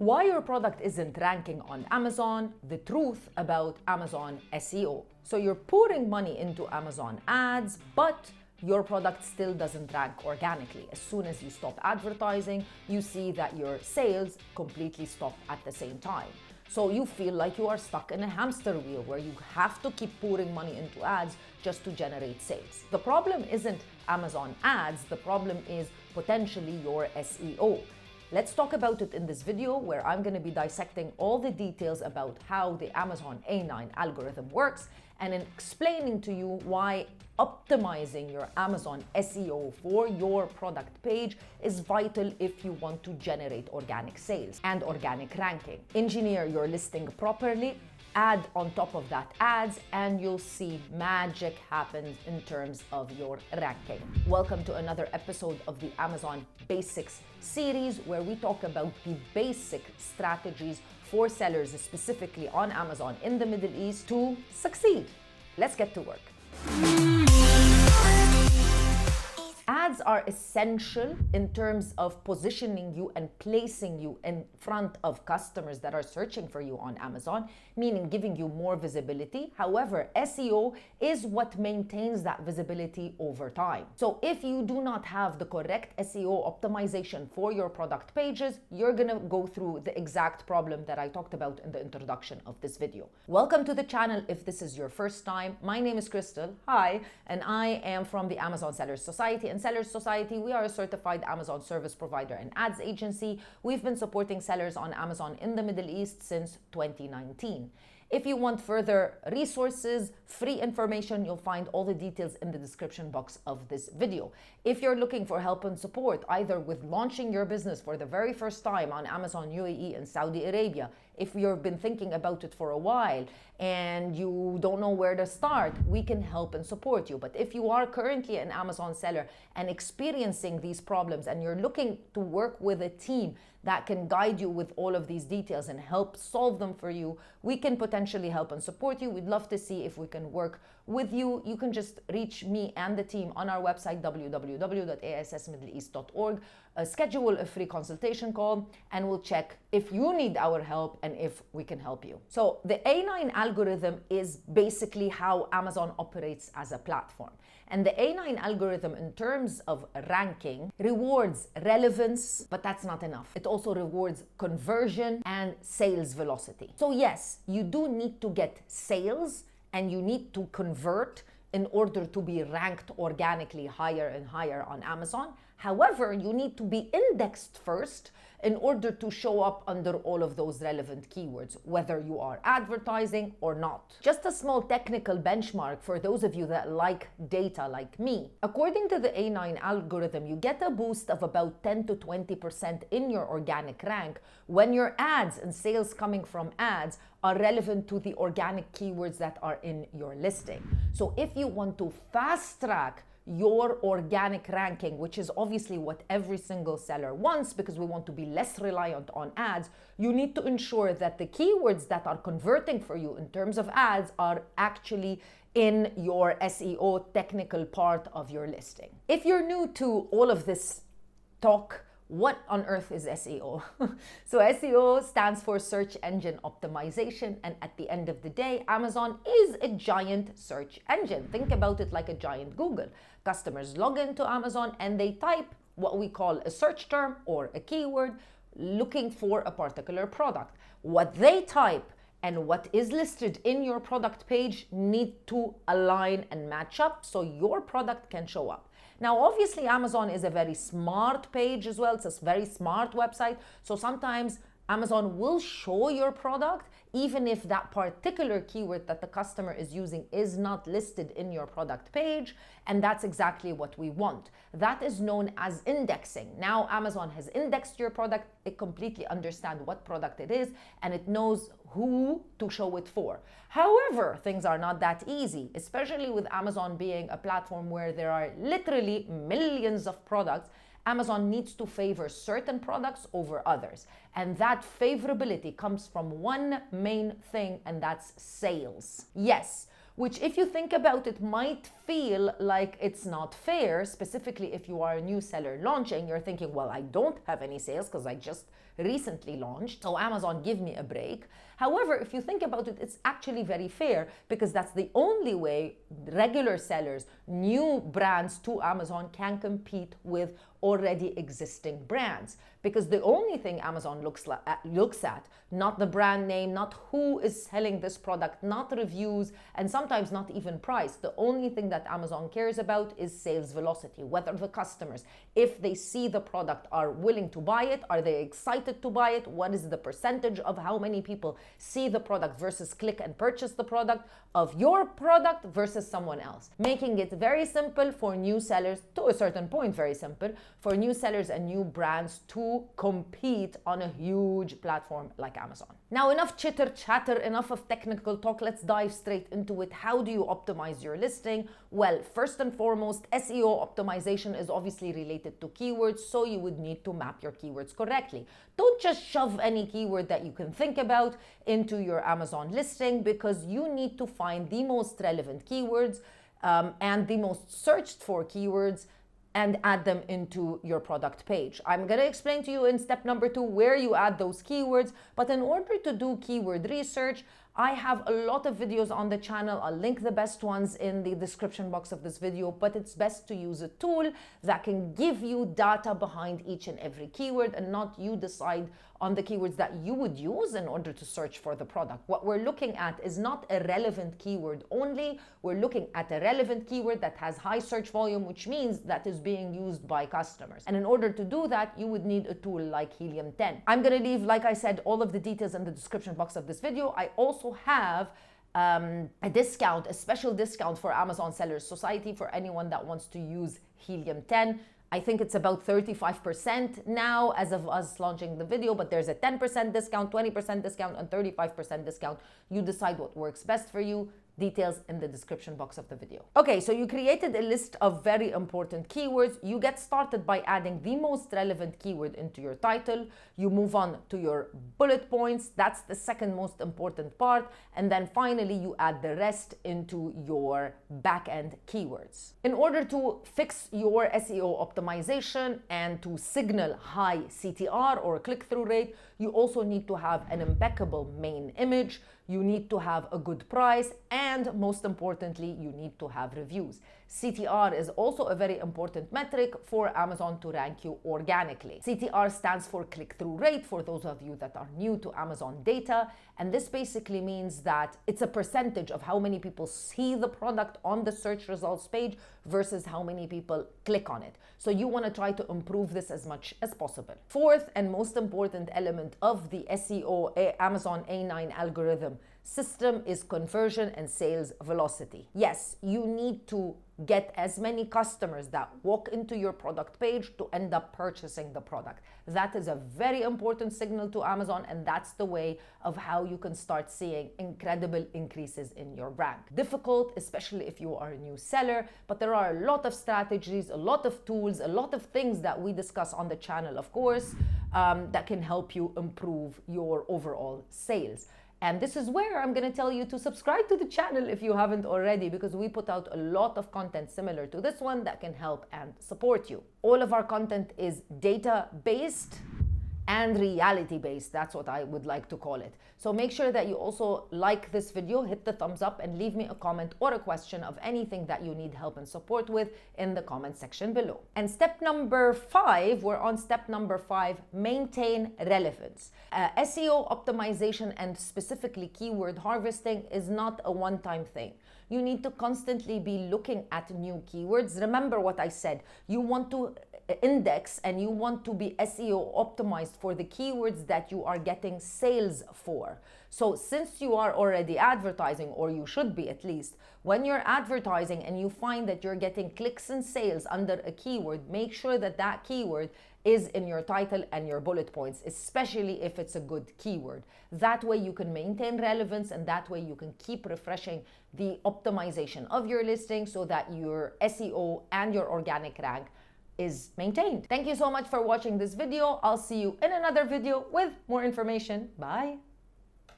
Why your product isn't ranking on Amazon, the truth about Amazon SEO. So you're pouring money into Amazon ads, but your product still doesn't rank organically. As soon as you stop advertising, you see that your sales completely stop at the same time. So you feel like you are stuck in a hamster wheel where you have to keep pouring money into ads just to generate sales. The problem isn't Amazon ads, the problem is potentially your SEO. Let's talk about it in this video where I'm going to be dissecting all the details about how the Amazon A9 algorithm works and explaining to you why optimizing your Amazon SEO for your product page is vital if you want to generate organic sales and organic ranking. Engineer your listing properly, add on top of that ads, and you'll see magic happens in terms of your ranking. Welcome to another episode of the Amazon Basics series where we talk about the basic strategies for sellers specifically on Amazon in the Middle East to succeed. Let's get to work. Ads are essential in terms of positioning you and placing you in front of customers that are searching for you on Amazon, meaning giving you more visibility. However, SEO is what maintains that visibility over time. So if you do not have the correct SEO optimization for your product pages, you're gonna go through the exact problem that I talked about in the introduction of this video. Welcome to the channel if this is your first time. My name is Crystal, hi, and I am from the Amazon Sellers Society. And Sellers Society, we are a certified Amazon service provider and ads agency. We've been supporting sellers on Amazon in the Middle East since 2019. If you want further resources, free information, you'll find all the details in the description box of this video. If you're looking for help and support, either with launching your business for the very first time on Amazon UAE and Saudi Arabia, if you've been thinking about it for a while and you don't know where to start, we can help and support you. But if you are currently an Amazon seller and experiencing these problems and you're looking to work with a team that can guide you with all of these details and help solve them for you, we can potentially help and support you. We'd love to see if we can work with you. You can just reach me and the team on our website, www.assmiddleeast.org. Schedule a free consultation call and we'll check if you need our help and if we can help you. So the A9 algorithm is basically how Amazon operates as a platform. And the A9 algorithm, in terms of ranking, rewards relevance, but that's not enough. It also rewards conversion and sales velocity. So yes, you do need to get sales and you need to convert in order to be ranked organically higher and higher on Amazon. However, you need to be indexed first in order to show up under all of those relevant keywords, whether you are advertising or not. Just a small technical benchmark for those of you that like data like me. According to the A9 algorithm, you get a boost of about 10 to 20% in your organic rank when your ads and sales coming from ads are relevant to the organic keywords that are in your listing. So if you want to fast track your organic ranking, which is obviously what every single seller wants because we want to be less reliant on ads, you need to ensure that the keywords that are converting for you in terms of ads are actually in your SEO technical part of your listing. If you're new to all of this talk, what on earth is SEO? So SEO stands for search engine optimization, and at the end of the day, Amazon is a giant search engine. Think about it like a giant Google. Customers log into Amazon and they type what we call a search term or a keyword looking for a particular product. What they type and what is listed in your product page need to align and match up so your product can show up. Now, obviously, Amazon is a very smart page as well. It's a very smart website. So sometimes Amazon will show your product even if that particular keyword that the customer is using is not listed in your product page. And that's exactly what we want. That is known as indexing. Now, Amazon has indexed your product. It completely understands what product it is and it knows who to show it for. However, things are not that easy, especially with Amazon being a platform where there are literally millions of products. Amazon needs to favor certain products over others. And that favorability comes from one main thing, and that's sales. Yes, which if you think about it might feel like it's not fair, specifically if you are a new seller launching. You're thinking, well, I don't have any sales because I just recently launched, so Amazon, give me a break. However, if you think about it, it's actually very fair, because that's the only way regular sellers, new brands to Amazon, can compete with already existing brands. Because the only thing Amazon looks at, not the brand name, not who is selling this product, not reviews, and sometimes not even price. The only thing that Amazon cares about is sales velocity, whether the customers, if they see the product, are willing to buy it, are they excited to buy it, what is the percentage of how many people see the product versus click and purchase the product, of your product versus someone else. Making it very simple for new sellers, to a certain point very simple, for new sellers and new brands to compete on a huge platform like Amazon. Now, enough chitter chatter, enough of technical talk, let's dive straight into it. How do you optimize your listing? Well, first and foremost, SEO optimization is obviously related to keywords, so you would need to map your keywords correctly. Don't just shove any keyword that you can think about into your Amazon listing, because you need to find the most relevant keywords and the most searched for keywords and add them into your product page. I'm going to explain to you in step number 2 where you add those keywords, but in order to do keyword research, I have a lot of videos on the channel. I'll link the best ones in the description box of this video, but it's best to use a tool that can give you data behind each and every keyword, and not you decide on the keywords that you would use in order to search for the product. What we're looking at is not a relevant keyword only. We're looking at a relevant keyword that has high search volume, which means that is being used by customers. And in order to do that, you would need a tool like Helium 10. I'm going to leave, like I said, all of the details in the description box of this video. I also have a discount, a special discount for Amazon Sellers Society for anyone that wants to use Helium 10. I think it's about 35% now as of us launching the video, but there's a 10% discount, 20% discount, and 35% discount. You decide what works best for you. Details in the description box of the video. Okay, so you created a list of very important keywords. You get started by adding the most relevant keyword into your title. You move on to your bullet points. That's the second most important part. And then finally, you add the rest into your back-end keywords. In order to fix your SEO optimization and to signal high CTR or click-through rate, you also need to have an impeccable main image. You need to have a good price, and most importantly, you need to have reviews. CTR is also a very important metric for Amazon to rank you organically. CTR stands for click-through rate for those of you that are new to Amazon data, and this basically means that it's a percentage of how many people see the product on the search results page versus how many people click on it. So you want to try to improve this as much as possible. Fourth and most important element of the SEO Amazon A9 algorithm system is conversion and sales velocity. Yes, you need to get as many customers that walk into your product page to end up purchasing the product. That is a very important signal to Amazon, and that's the way of how you can start seeing incredible increases in your rank. Difficult, especially if you are a new seller, but there are a lot of strategies, a lot of tools, a lot of things that we discuss on the channel, of course, that can help you improve your overall sales. And this is where I'm going to tell you to subscribe to the channel if you haven't already, because we put out a lot of content similar to this one that can help and support you. All of our content is data-based and reality-based. That's what I would like to call it. So make sure that you also like this video, hit the thumbs up, and leave me a comment or a question of anything that you need help and support with in the comment section below. And step number 5, we're on step number 5, maintain relevance. SEO optimization and specifically keyword harvesting is not a one-time thing. You need to constantly be looking at new keywords. Remember what I said. You want to index and you want to be SEO optimized for the keywords that you are getting sales for. So since you are already advertising, or you should be at least, when you're advertising and you find that you're getting clicks and sales under a keyword, make sure that that keyword is in your title and your bullet points, especially if it's a good keyword. That way you can maintain relevance, and that way you can keep refreshing the optimization of your listing so that your SEO and your organic rank is maintained. Thank you so much for watching this video. I'll see you in another video with more information. Bye.